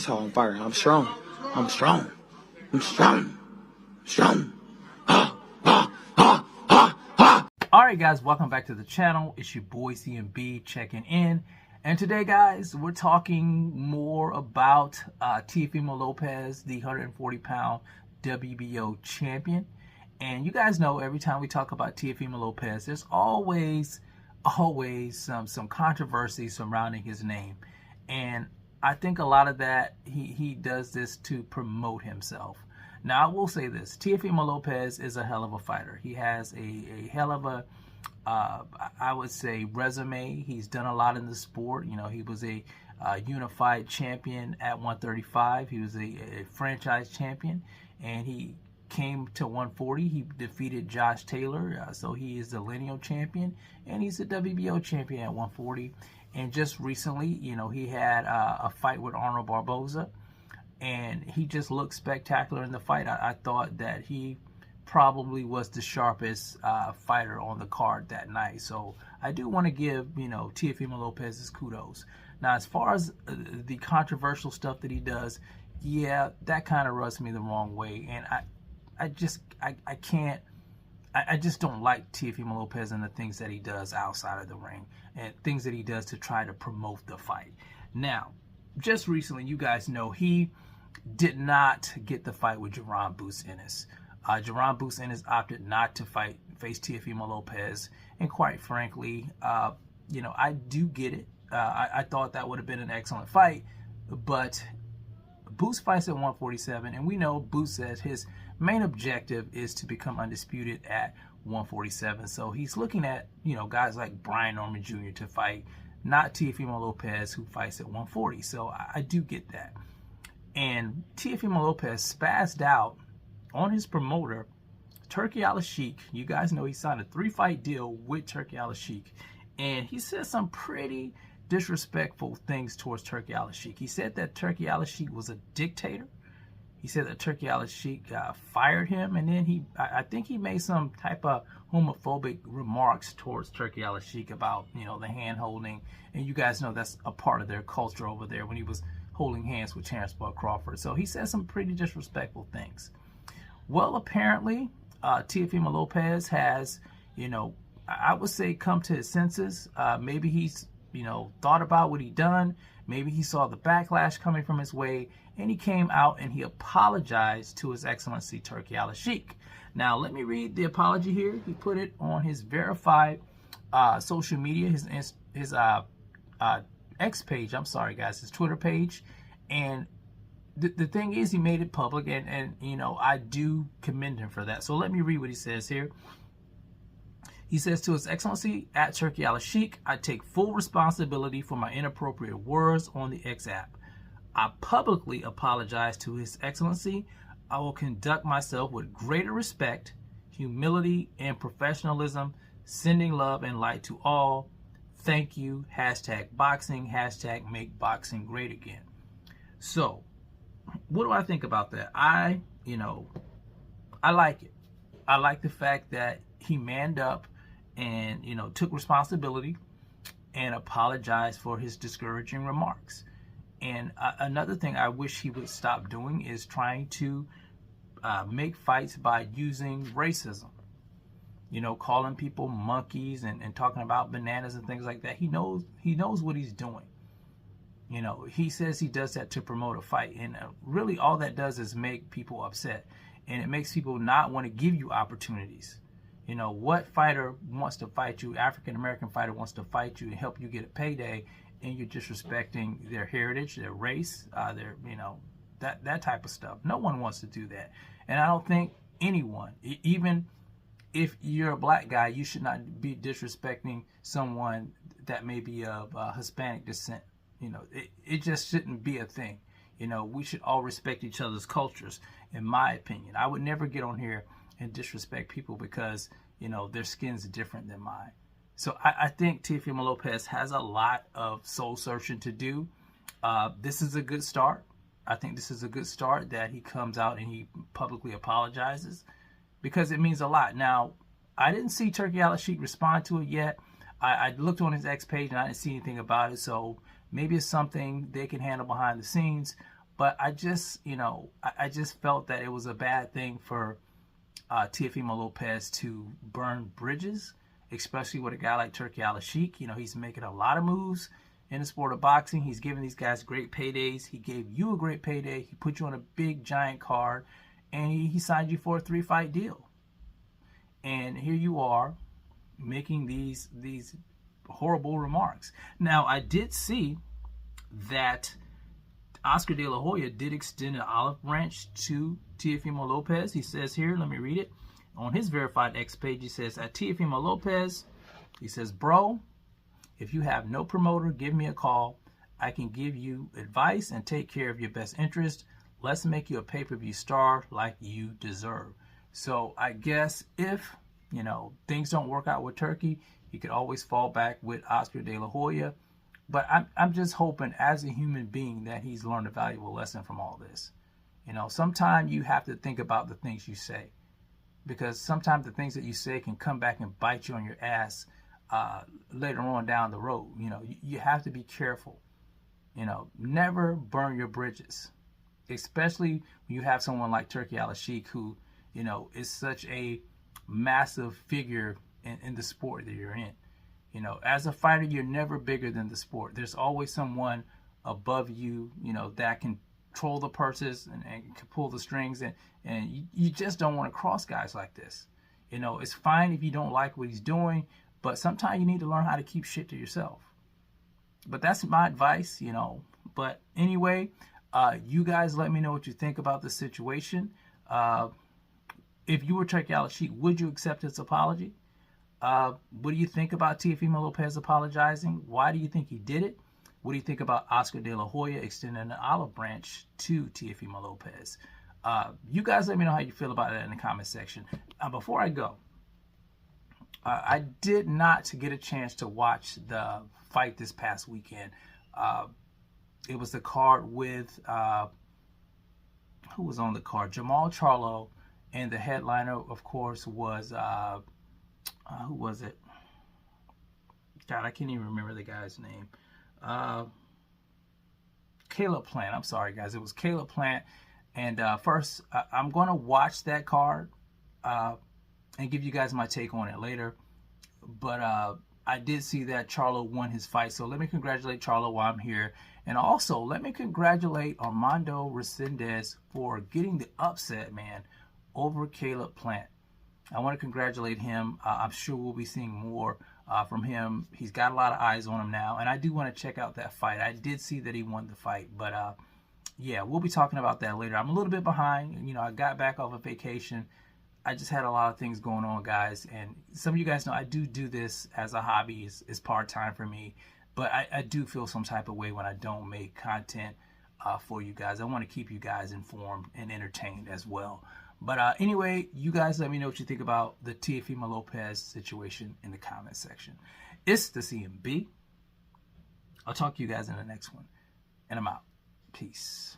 how I'm firing. I'm strong. I'm strong. I'm strong. Strong. Ah, ah, ah, ah, ah. Alright guys, welcome back to the channel. It's your boy CMB checking in. And today guys, we're talking more about Teofimo Lopez, the 140-pound WBO champion. And you guys know every time we talk about Teofimo Lopez, there's always some controversy surrounding his name. And I think a lot of that, he does this to promote himself. Now, I will say this. Teofimo Lopez is a hell of a fighter. He has a hell of a, I would say, resume. He's done a lot in the sport. You know, he was a unified champion at 135. He was a franchise champion. And he came to 140. He defeated Josh Taylor. So he is the lineal champion. And he's the WBO champion at 140. And just recently, you know, he had a fight with Arnold Barboza. And he just looked spectacular in the fight. I thought that he probably was the sharpest fighter on the card that night. So I do want to give, you know, Teofimo Lopez his kudos. Now, as far as the controversial stuff that he does, yeah, that kind of rubs me the wrong way. And I just don't like Teofimo Lopez and the things that he does outside of the ring and things that he does to try to promote the fight. Now, just recently, you guys know he did not get the fight with Jaron Boots Ennis. Jaron Boots Ennis opted not to face Teofimo Lopez, and quite frankly, you know, I do get it. I thought that would have been an excellent fight, but Boots fights at 147, and we know Boots says his main objective is to become undisputed at 147. So he's looking at, you know, guys like Brian Norman Jr. to fight, not Teofimo Lopez, who fights at 140. So I do get that. And Teofimo Lopez spazzed out on his promoter, Turki Alalshikh. You guys know he signed a 3-fight deal with Turki Alalshikh. And he said some pretty disrespectful things towards Turki Alalshikh. He said that Turki Alalshikh was a dictator. He said that Turki Alalshikh fired him. And then I think he made some type of homophobic remarks towards Turki Alalshikh about, you know, the hand holding. And you guys know that's a part of their culture over there when he was holding hands with Terrence Bud Crawford. So he said some pretty disrespectful things. Well, apparently, Teofimo Lopez has, you know, I would say come to his senses. Maybe he's, you know, thought about what he done. Maybe he saw the backlash coming from his way, and he came out and he apologized to His Excellency Turki Alalshikh. Now, let me read the apology here. He put it on his verified social media, his X page, I'm sorry guys, his Twitter page. And the thing is, he made it public, and you know, I do commend him for that. So let me read what he says here. He says, to His Excellency at Turki Alalshikh, I take full responsibility for my inappropriate words on the X app. I publicly apologize to His Excellency. I will conduct myself with greater respect, humility, and professionalism, sending love and light to all. Thank you. #boxing. #make boxing great again. So, what do I think about that? I like it. I like the fact that he manned up and, you know, took responsibility and apologized for his discouraging remarks. And another thing I wish he would stop doing is trying to make fights by using racism. You know, calling people monkeys and talking about bananas and things like that. He knows what he's doing. You know, he says he does that to promote a fight. And really all that does is make people upset. And it makes people not want to give you opportunities. You know, what fighter wants to fight you? African-American fighter wants to fight you and help you get a payday, and you're disrespecting their heritage, their race, their, you know, that type of stuff. No one wants to do that. And I don't think anyone, even if you're a black guy, you should not be disrespecting someone that may be of Hispanic descent. You know, it just shouldn't be a thing. You know, we should all respect each other's cultures, in my opinion. I would never get on here and disrespect people because, you know, their skin's different than mine. So I think Teofimo Lopez has a lot of soul searching to do. This is a good start. I think this is a good start that he comes out and he publicly apologizes, because it means a lot. Now, I didn't see Turki Alalshikh respond to it yet. I looked on his X page and I didn't see anything about it. So maybe it's something they can handle behind the scenes. But I just, I just felt that it was a bad thing for Teofimo Lopez to burn bridges, especially with a guy like Turki Alalshikh. He's making a lot of moves in the sport of boxing. He's giving these guys great paydays. He gave you a great payday. He put you on a big, giant card, and he signed you for a 3-fight deal. And here you are making these horrible remarks. Now, I did see that Oscar De La Hoya did extend an olive branch to Teofimo Lopez. He says here, let me read it. On his verified X page, he says, at Teofimo Lopez, he says, bro, if you have no promoter, give me a call. I can give you advice and take care of your best interest. Let's make you a pay-per-view star like you deserve. So I guess if, things don't work out with Turki, you could always fall back with Oscar De La Hoya. But I'm just hoping as a human being that he's learned a valuable lesson from all this. Sometimes you have to think about the things you say, because sometimes the things that you say can come back and bite you on your ass later on down the road. You have to be careful. Never burn your bridges, especially when you have someone like Turki Alalshikh who, is such a massive figure in the sport that you're in. As a fighter, you're never bigger than the sport. There's always someone above you, that can control the purses and can pull the strings, and you just don't want to cross guys like this. It's fine if you don't like what he's doing, but sometimes you need to learn how to keep shit to yourself. But that's my advice, But anyway, you guys let me know what you think about the situation. If you were Turki Alalshikh, would you accept his apology? What do you think about Teofimo Lopez apologizing? Why do you think he did it? What do you think about Oscar De La Hoya extending an olive branch to Teofimo Lopez? You guys let me know how you feel about it in the comment section. Before I go, I did not get a chance to watch the fight this past weekend. It was the card with, who was on the card? Jamal Charlo, and the headliner, of course, was... who was it? God, I can't even remember the guy's name. Caleb Plant. I'm sorry, guys. It was Caleb Plant. And first, I'm going to watch that card and give you guys my take on it later. But I did see that Charlo won his fight. So let me congratulate Charlo while I'm here. And also, let me congratulate Armando Resendez for getting the upset, man, over Caleb Plant. I want to congratulate him. I'm sure we'll be seeing more from him. He's got a lot of eyes on him now, and I do want to check out that fight. I did see that he won the fight, but yeah, we'll be talking about that later. I'm a little bit behind. I got back off a vacation. I just had a lot of things going on, guys, and some of you guys know I do this as a hobby. It's part-time for me, but I do feel some type of way when I don't make content for you guys. I want to keep you guys informed and entertained as well. But anyway, you guys let me know what you think about the Teofimo Lopez situation in the comment section. It's the CMB. I'll talk to you guys in the next one. And I'm out. Peace.